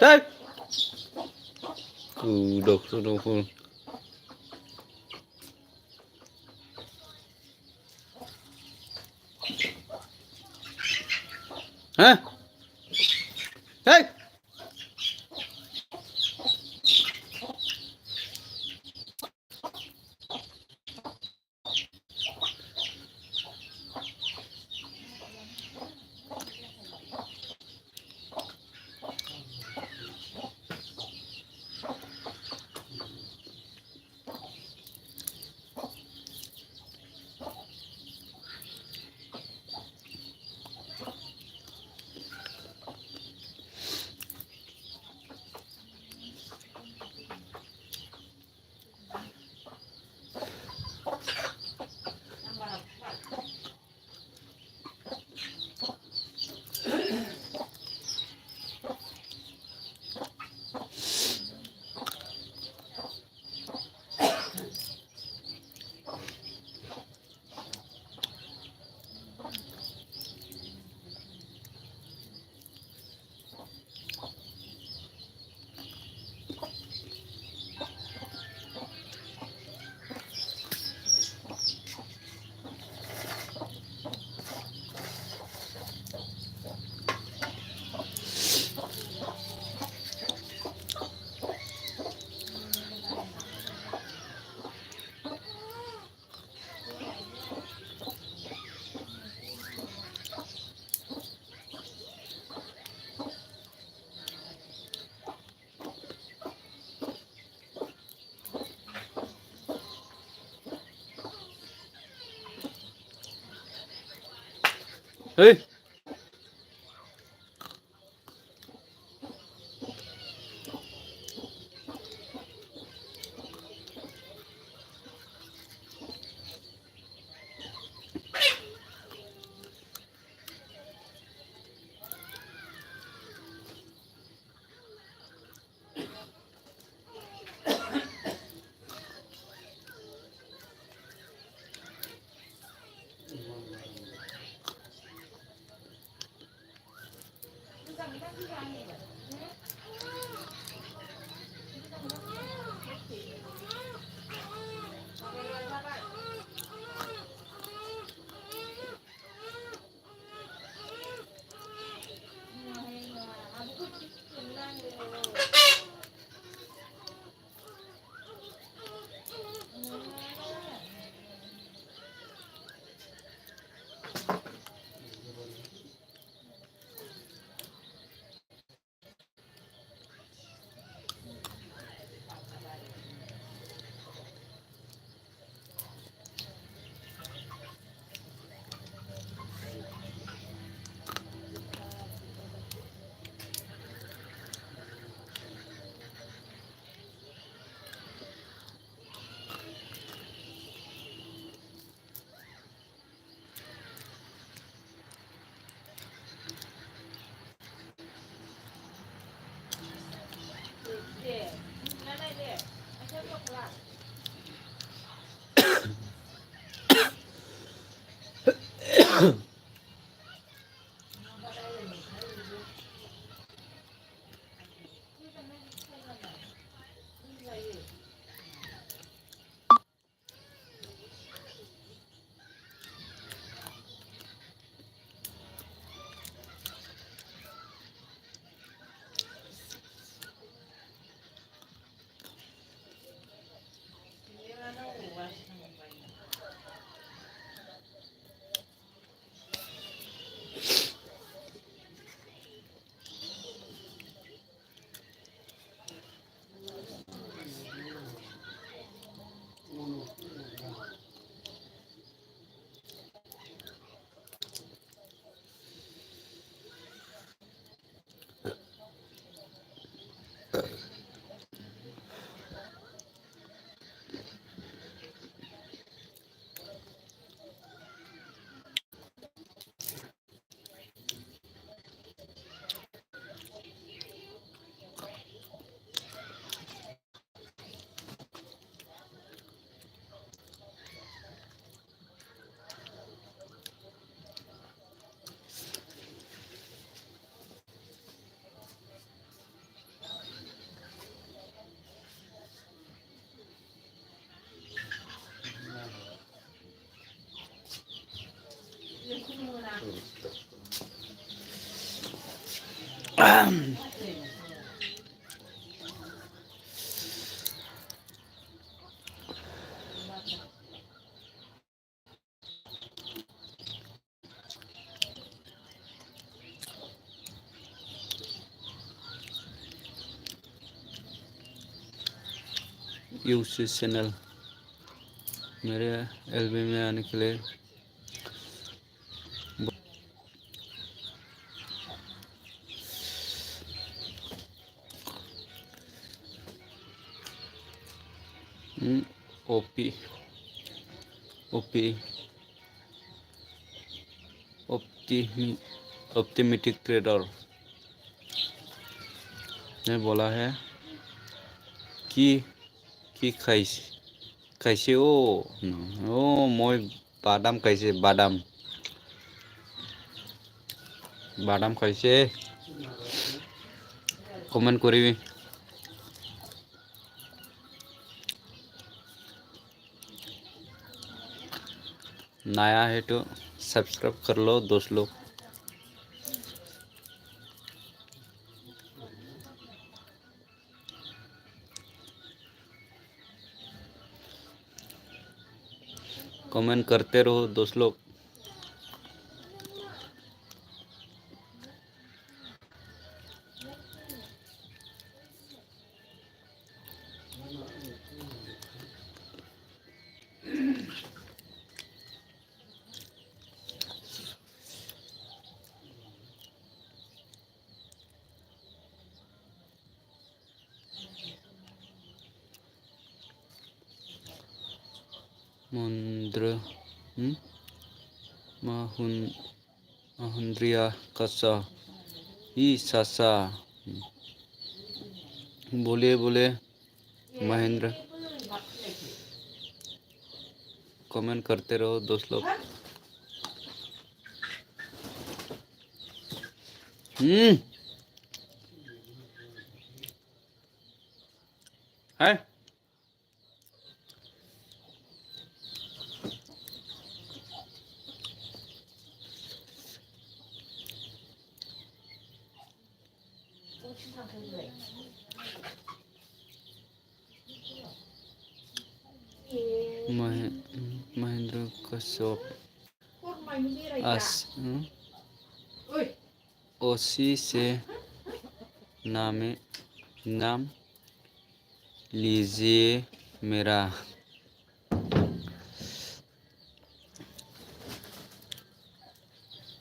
Đây. Được rồi. Hả? Đây. Ê. यूसी channel मेरे एलबी में आने के लिए ओपी ओपी ऑप्टिमिटिक ट्रेडर ने बोला है कि कैसे ओ मैं बादाम कैसे बादाम कैसे कमेंट करिए नया है तो सब्सक्राइब कर लो दोस्त लोग। कमेंट करते रहो दोस्त लोग। महिंद्रा कसा ई सासा बोले महेंद्र कमेंट करते रहो दोस्त लोग। है महेंद्र कश्यप ओसी से नाम लीजिए मेरा।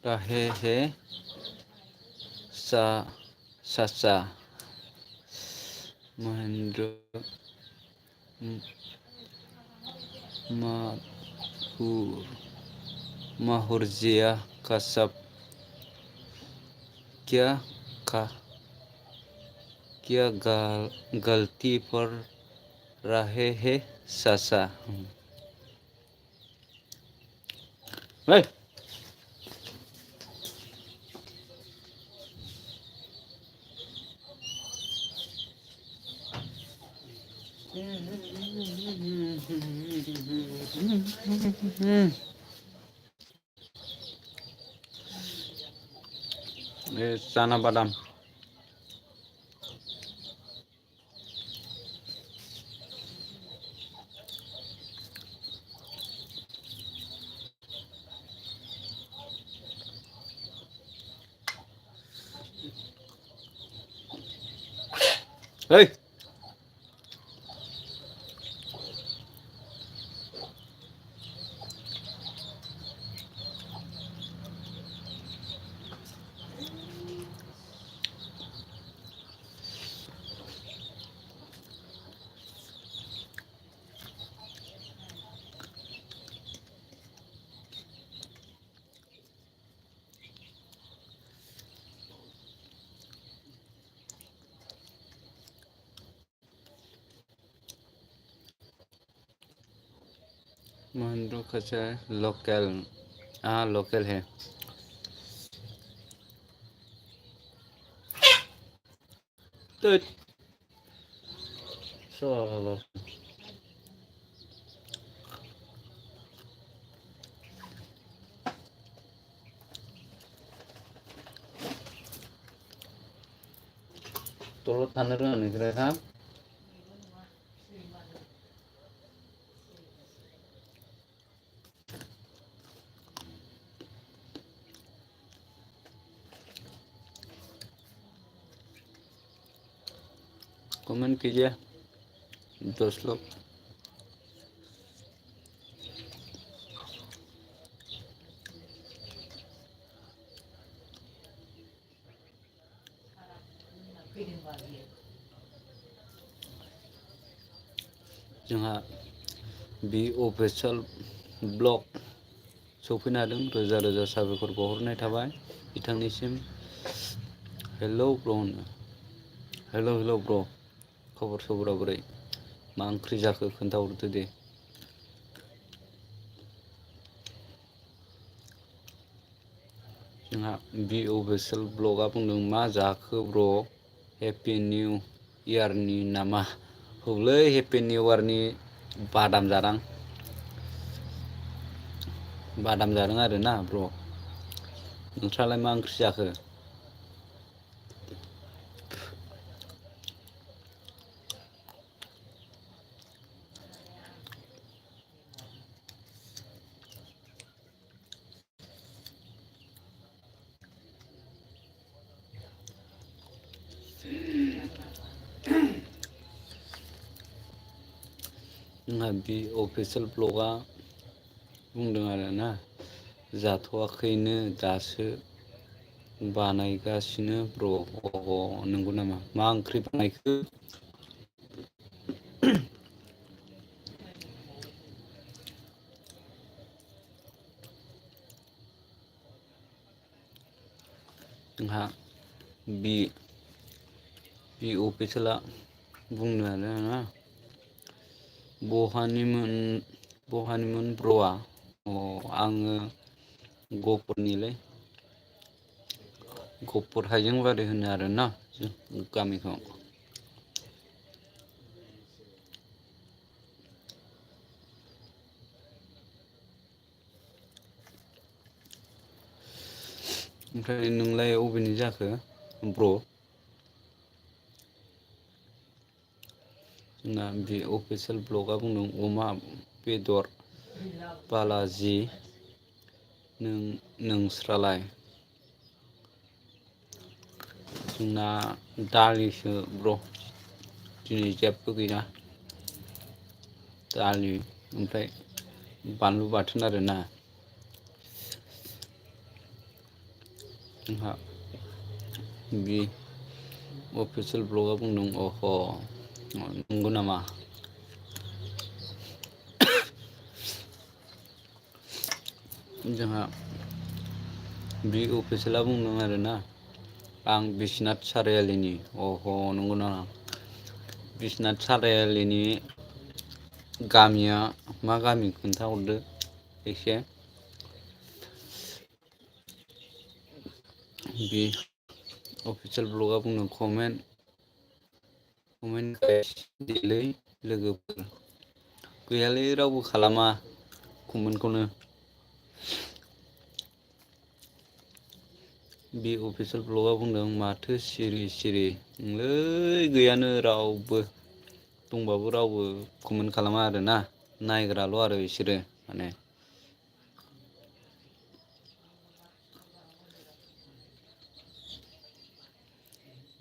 रहे है सासा महेंद्र माहुरजिया कश्यप क्या गलती पर रहे है सासा। ये चना बादाम महेंद्र कच्चा लोकल। हाँ लोकल है। तो दलद थानो रोङा नोंसोरो हा कमेंट कीजिए 10 लोग जोंहा बि अफिसियेल ब्लग सफैनो हादों रोजा रोजा साबायखर बावहरनाय थाबाय बिथांनिसिम हेलौ ब्र हेलौ ब्र खबर सबरा बोरै मा ओंख्रि जाखो खोन्थाहरदो दे जोंहा बि अफिसियेल ब्लगआ बुंदों मा जाखो ब्र हेपि निउ इयारनि नामा हौलै हेपि निउ इयारनि बादाम जादां बादाम जादों आरोना ब्र नोंस्रालाय मा ओंख्रि जाखो जोंहा बि अफिसियेल ब्लगआ बुंदों आरोना जाथ'वाखैनो दासो बानायगासिनो ब्र नंगौ नामा मा ओंख्रि बानायखो जोंहा बि अफिसियेला बुंदों आरोना बहानिमोन ब्र'आ आङो गहपुरनिलै गहपुर हाइजेंबारि होनो आरोना गामिखौ ओमफ्राय नोंलाय अबेनि जाखो ब्र जोंना बे अफिसियेल ब्लगआ बुंदों अमा बेदर बालाजि नोंस्रालाय जोंना दालिसो ब्र दिनै जेबो गैया दालि ओमफ्राय बानलु बाथोन आरोना जोंहा बि अफिसियेल ब्लगआ बुंदों अह नंगौ नामा जोंहा बि अफिसियेला बुंदों आरोना आं बिस्वनाथ सारियालिनि नंगौ नामा बिस्वनाथ सारियालिनि गामिया मा गामि खोन्थाहरदो एसे बि अफिसियेल ब्लगआ बुंदों कमेन्ट देलै लोगोफोर गैयालै रावबो खालामा कमेन्टखौनो बि अफिसियेल ब्लगआ बुंदों माथो सिरि सिरि लै गैयानो रावबो दंबाबो रावबो कमेन्ट खालामा आरोना नायग्राल' आरो बिसोरो माने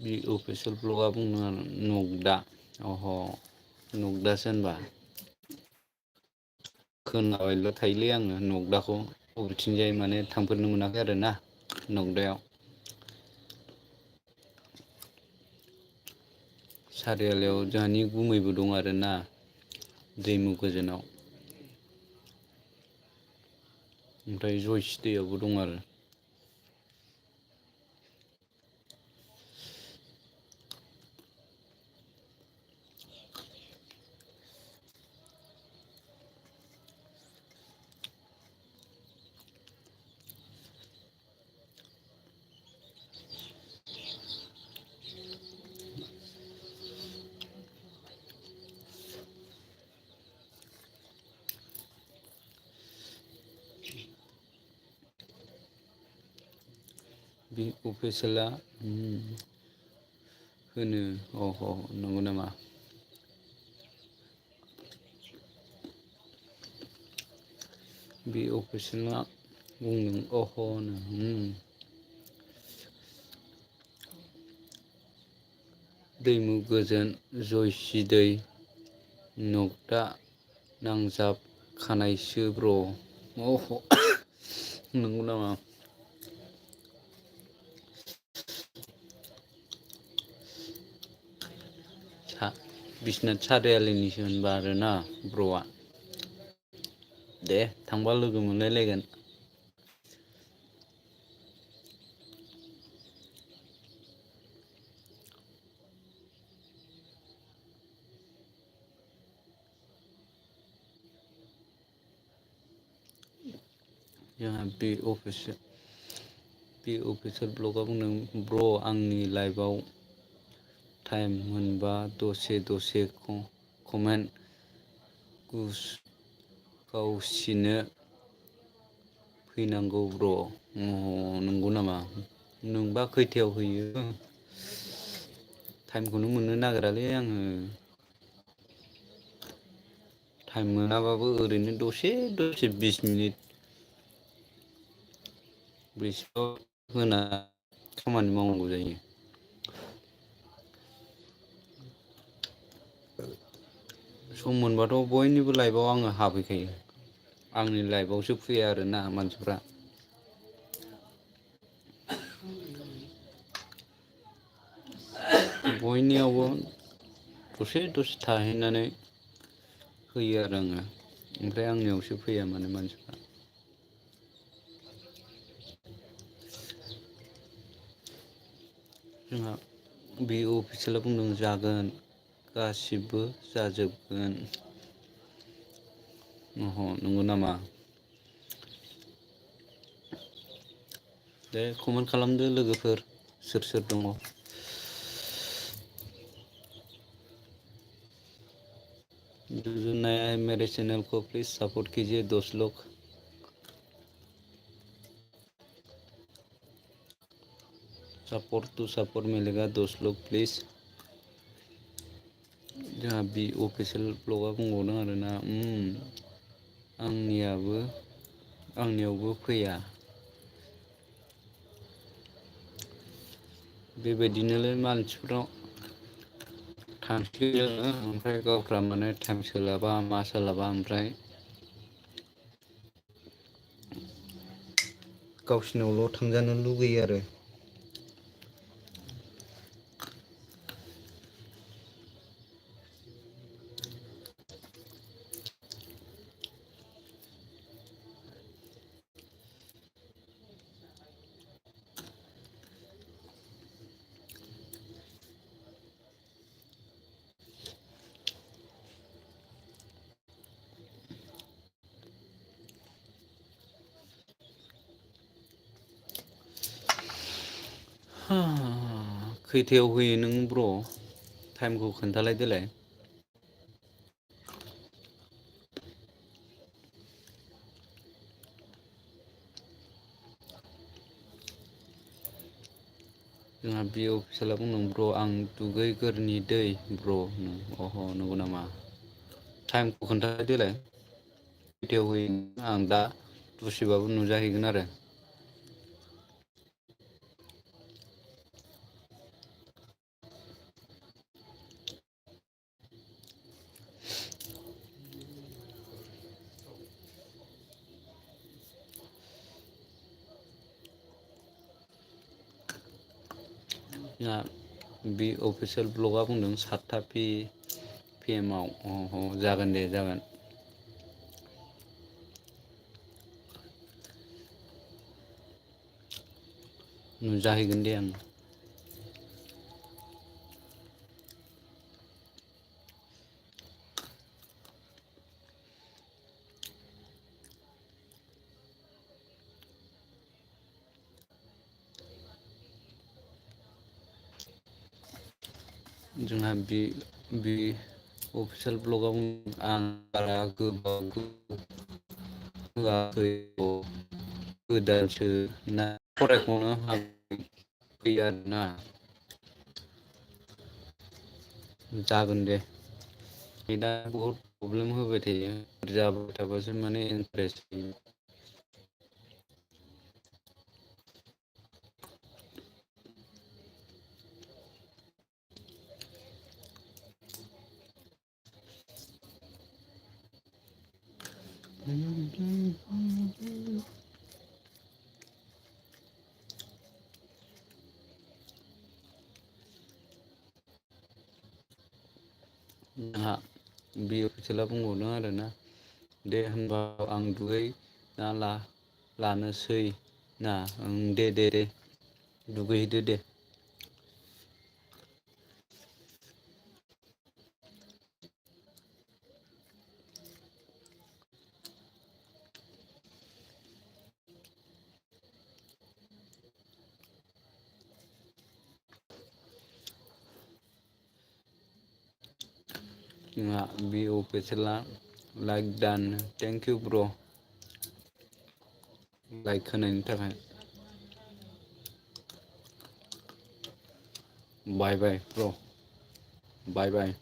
बि अफिसियेल ब्लगआ बुंदों आरो नगदा नगदासो होनबा खोनाबायल' थायोलै आङो नगदाखौ बबेथिंजाय माने थांफेरनो मोनाखै आरोना नगदायाव सारियालियाव जोंहानि गुमैबो दं आरोना दैमु गोजोनाव ओमफ्राय जयसि दैयावबो दं आरो बि अफिसियेला होनो अह नंगौ नामा? बे अफिसियेला बुंदों अहनो दैमु गोजोन जयसिदै नकटा नांजाब खानायसो ब्र अह नंगौ नामा? बिसनाथ सारियालिनिसो होनबा आरोना ब्र'आ दे थांबा लोगो मोनलायलायगोन। जोंहा बे अफिसियेल ब्लगआ बुंदों ब्र आंनि लाइफआव टाइम मोनबा दसे कमेन्ट गावसिनो फैनांगौ ब्र नंगौ नामा? नोंबा खैथायाव होयो टाइमखौनो मोननो नागिरालै आङो। टाइम मोनाबाबो ओरैनो दसे 20 मिनिट बेसेबां होना खामानि मावनांगौ जायो। सम मोनबाथ' बयनिबो लाइफआव आङो हाबहैखायो। आंनि लाइफआवसो फैया आरोना मानसिफ्रा। बयनियावबो दसे थाहैनानै होयो आरो आङो ओमफ्राय आंनियावसो फैया माने मानसिफ्रा। जोंहा बे अफिसियेला बुंदों जागोन गासिबो जाजोबगोन। अह नंगौ नामा? दे कमेन्ट खालामदो लोगोफोर सोर सोर दङ। जो नया है मेरे चैनल को प्लीज़ सपोर्ट कीजिए दोस्त लोग। सपोर्ट मिलेगा दोस्त लोग प्लीज़। जोंहा बि अफिसियेल ब्लगआ बुंबावदों आरोना आंनियावबो फैया। बेबायदिनोलाय मानसिफ्रा थांखियो ओमफ्राय गावफ्रा माने टाइम सोलाबा मा सोलाबा ओमफ्राय गावसिनावल' थांजानो लुगैयो आरो। खैथायाव होयो नों ब्र टाइमखौ खोन्थालाय देलाय। जोंहा बि अफिसियेला बुंदों ब्र आं दुगैगोरनि दै ब्र अह नंगौ नामा? टाइमखौ खोन्थालाय देलाय खैथायाव होयो आं दा दसेबाबो नुजाहैगोन आरो। जोंहा बे अफिसियेल ब्लगआ बुंदों 7था PM आव जागोन दे जागोन। नुजाहैगोन दे आं। जोंहा बे अफिसियेल ब्लगआव आं बारा गोबाव होआखै गोदानसो ना फरायखनो हायाखै आरोना। जागोन दे दा बहुद प्रब्लेम होबाय थायो जाबाय थाबासो माने इन्टारेस्ट फैयो जोंहा बि अफिसियेला बुंबावदों आरोना दे होनबा आं दुगैना लानोसै ना दे दुगैहैदो दे जोंहा बि अफिसियेला लाइक दान थेंक इउ ब्र' लाइक होनायनि थाखाय बाय बाय ब्र' बाय बाय